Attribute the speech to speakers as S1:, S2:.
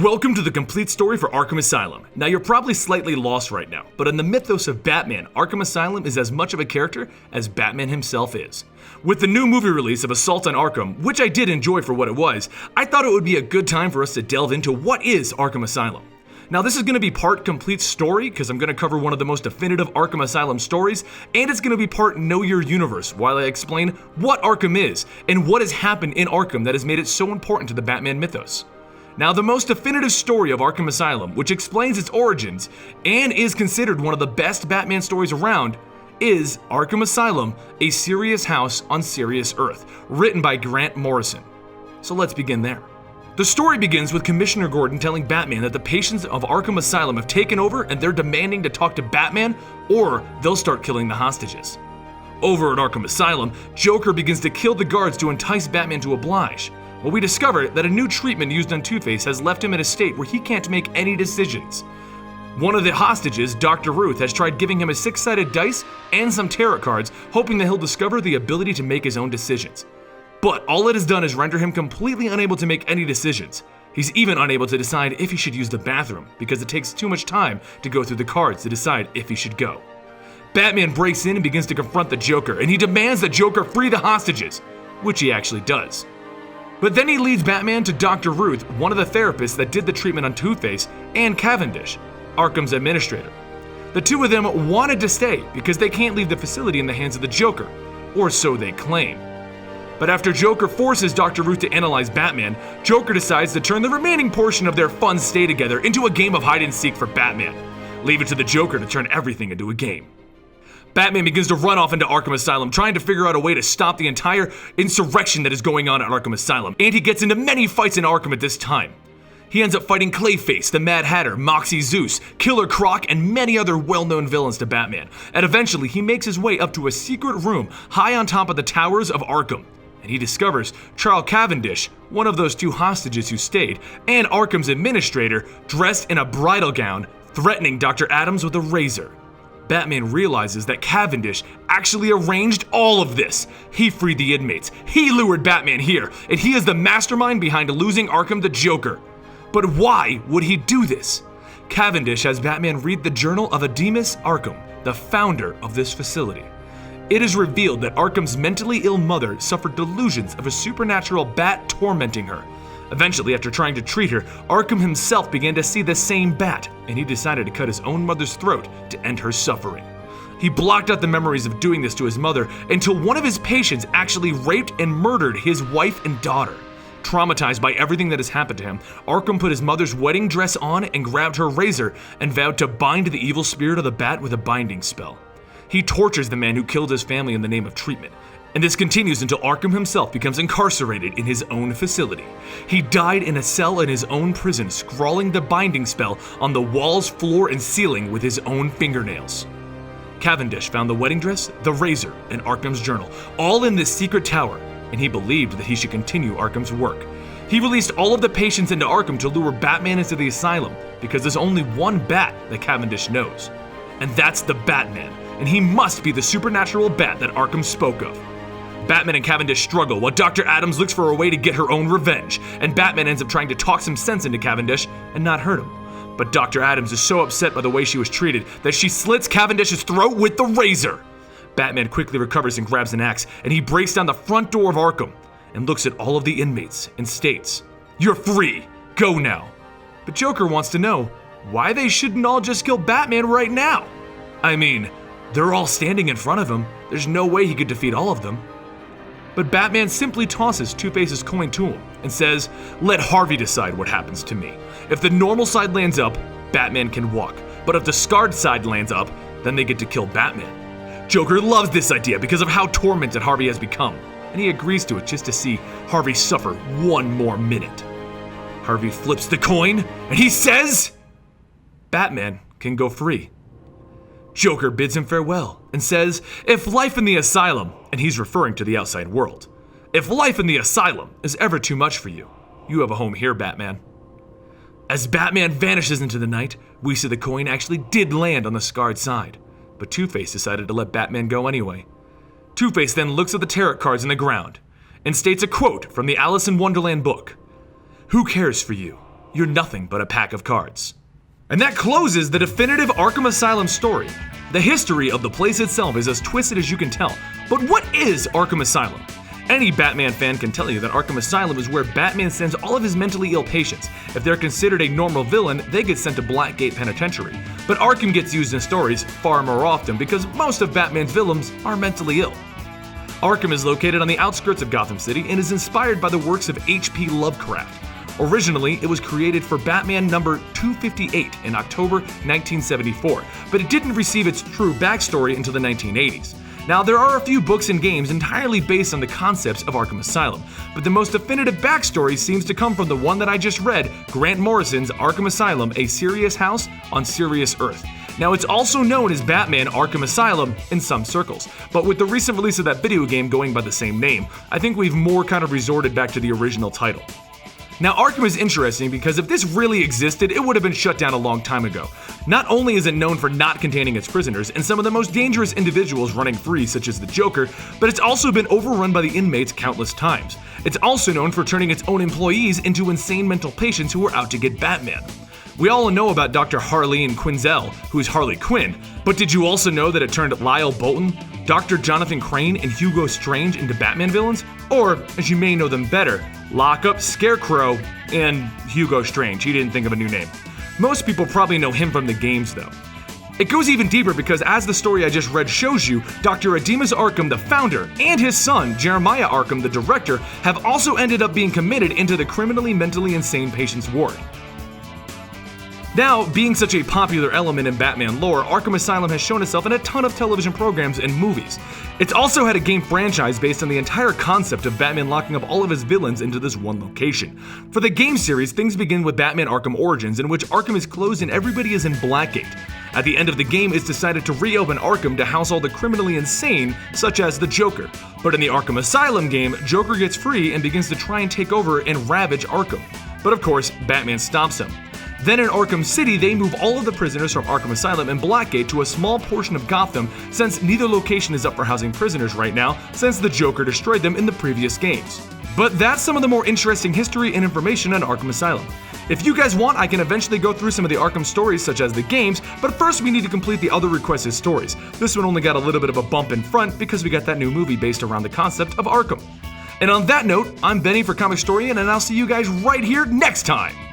S1: Welcome to the complete story for Arkham Asylum. Now you're probably slightly lost right now, but in the mythos of Batman, Arkham Asylum is as much of a character as Batman himself is. With the new movie release of Assault on Arkham, which I did enjoy for what it was, I thought it would be a good time for us to delve into what is Arkham Asylum. Now this is going to be part complete story, because I'm going to cover one of the most definitive Arkham Asylum stories, and it's going to be part Know Your Universe, while I explain what Arkham is, and what has happened in Arkham that has made it so important to the Batman mythos. Now, the most definitive story of Arkham Asylum, which explains its origins, and is considered one of the best Batman stories around, is Arkham Asylum, A Serious House on Serious Earth, written by Grant Morrison. So let's begin there. The story begins with Commissioner Gordon telling Batman that the patients of Arkham Asylum have taken over and they're demanding to talk to Batman, or they'll start killing the hostages. Over at Arkham Asylum, Joker begins to kill the guards to entice Batman to oblige. Well, we discover that a new treatment used on Two-Face has left him in a state where he can't make any decisions. One of the hostages, Dr. Ruth, has tried giving him a 6-sided dice and some tarot cards, hoping that he'll discover the ability to make his own decisions. But all it has done is render him completely unable to make any decisions. He's even unable to decide if he should use the bathroom, because it takes too much time to go through the cards to decide if he should go. Batman breaks in and begins to confront the Joker, and he demands that Joker free the hostages, which he actually does. But then he leads Batman to Dr. Ruth, one of the therapists that did the treatment on Two-Face, and Cavendish, Arkham's administrator. The two of them wanted to stay because they can't leave the facility in the hands of the Joker, or so they claim. But after Joker forces Dr. Ruth to analyze Batman, Joker decides to turn the remaining portion of their fun stay together into a game of hide and seek for Batman. Leave it to the Joker to turn everything into a game. Batman begins to run off into Arkham Asylum, trying to figure out a way to stop the entire insurrection that is going on at Arkham Asylum, and he gets into many fights in Arkham at this time. He ends up fighting Clayface, the Mad Hatter, Moxie Zeus, Killer Croc, and many other well-known villains to Batman, and eventually he makes his way up to a secret room high on top of the towers of Arkham, and he discovers Charles Cavendish, one of those two hostages who stayed, and Arkham's administrator, dressed in a bridal gown, threatening Dr. Adams with a razor. Batman realizes that Cavendish actually arranged all of this. He freed the inmates, he lured Batman here, and he is the mastermind behind losing Arkham to Joker. But why would he do this? Cavendish has Batman read the journal of Ademus Arkham, the founder of this facility. It is revealed that Arkham's mentally ill mother suffered delusions of a supernatural bat tormenting her. Eventually, after trying to treat her, Arkham himself began to see the same bat, and he decided to cut his own mother's throat to end her suffering. He blocked out the memories of doing this to his mother until one of his patients actually raped and murdered his wife and daughter. Traumatized by everything that has happened to him, Arkham put his mother's wedding dress on and grabbed her razor and vowed to bind the evil spirit of the bat with a binding spell. He tortures the man who killed his family in the name of treatment. And this continues until Arkham himself becomes incarcerated in his own facility. He died in a cell in his own prison, scrawling the binding spell on the walls, floor, and ceiling with his own fingernails. Cavendish found the wedding dress, the razor, and Arkham's journal, all in this secret tower, and he believed that he should continue Arkham's work. He released all of the patients into Arkham to lure Batman into the asylum, because there's only one bat that Cavendish knows. And that's the Batman, and he must be the supernatural bat that Arkham spoke of. Batman and Cavendish struggle while Dr. Adams looks for a way to get her own revenge, and Batman ends up trying to talk some sense into Cavendish and not hurt him. But Dr. Adams is so upset by the way she was treated that she slits Cavendish's throat with the razor. Batman quickly recovers and grabs an axe, and he breaks down the front door of Arkham and looks at all of the inmates and states, "You're free, go now." But Joker wants to know why they shouldn't all just kill Batman right now. I mean, they're all standing in front of him, there's no way he could defeat all of them. But Batman simply tosses Two-Face's coin to him and says, "Let Harvey decide what happens to me. If the normal side lands up, Batman can walk. But if the scarred side lands up, then they get to kill Batman." Joker loves this idea because of how tormented Harvey has become, and he agrees to it just to see Harvey suffer one more minute. Harvey flips the coin, and he says, Batman can go free. Joker bids him farewell and says, "If life in the asylum," and he's referring to the outside world, "if life in the asylum is ever too much for you, you have a home here, Batman." As Batman vanishes into the night, we see the coin actually did land on the scarred side, but Two-Face decided to let Batman go anyway. Two-Face then looks at the tarot cards in the ground and states a quote from the Alice in Wonderland book. "Who cares for you? you're nothing but a pack of cards. And that closes the definitive Arkham Asylum story. The history of the place itself is as twisted as you can tell, but what is Arkham Asylum? Any Batman fan can tell you that Arkham Asylum is where Batman sends all of his mentally ill patients. If they're considered a normal villain, they get sent to Blackgate Penitentiary. But Arkham gets used in stories far more often because most of Batman's villains are mentally ill. Arkham is located on the outskirts of Gotham City and is inspired by the works of H.P. Lovecraft. Originally, it was created for Batman number 258 in October 1974, but it didn't receive its true backstory until the 1980s. Now, there are a few books and games entirely based on the concepts of Arkham Asylum, but the most definitive backstory seems to come from the one that I just read, Grant Morrison's Arkham Asylum, A Serious House on Serious Earth. Now, it's also known as Batman Arkham Asylum in some circles, but with the recent release of that video game going by the same name, I think we've more kind of resorted back to the original title. Now, Arkham is interesting because if this really existed, it would have been shut down a long time ago. Not only is it known for not containing its prisoners and some of the most dangerous individuals running free, such as the Joker, but it's also been overrun by the inmates countless times. It's also known for turning its own employees into insane mental patients who are out to get Batman. We all know about Dr. Harleen Quinzel, who's Harley Quinn, but did you also know that it turned Lyle Bolton, Dr. Jonathan Crane, and Hugo Strange into Batman villains? Or, as you may know them better, Lockup, Scarecrow, and Hugo Strange. He didn't think of a new name. Most people probably know him from the games, though. It goes even deeper because, as the story I just read shows you, Dr. Ademus Arkham, the founder, and his son, Jeremiah Arkham, the director, have also ended up being committed into the criminally mentally insane patients ward. Now, being such a popular element in Batman lore, Arkham Asylum has shown itself in a ton of television programs and movies. It's also had a game franchise based on the entire concept of Batman locking up all of his villains into this one location. For the game series, things begin with Batman Arkham Origins, in which Arkham is closed and everybody is in Blackgate. At the end of the game, it's decided to reopen Arkham to house all the criminally insane, such as the Joker. But in the Arkham Asylum game, Joker gets free and begins to try and take over and ravage Arkham. But of course, Batman stops him. Then in Arkham City, they move all of the prisoners from Arkham Asylum and Blackgate to a small portion of Gotham, since neither location is up for housing prisoners right now, since the Joker destroyed them in the previous games. But that's some of the more interesting history and information on Arkham Asylum. If you guys want, I can eventually go through some of the Arkham stories such as the games, but first we need to complete the other requested stories. This one only got a little bit of a bump in front because we got that new movie based around the concept of Arkham. And on that note, I'm Benny for Comicstorian, and I'll see you guys right here next time!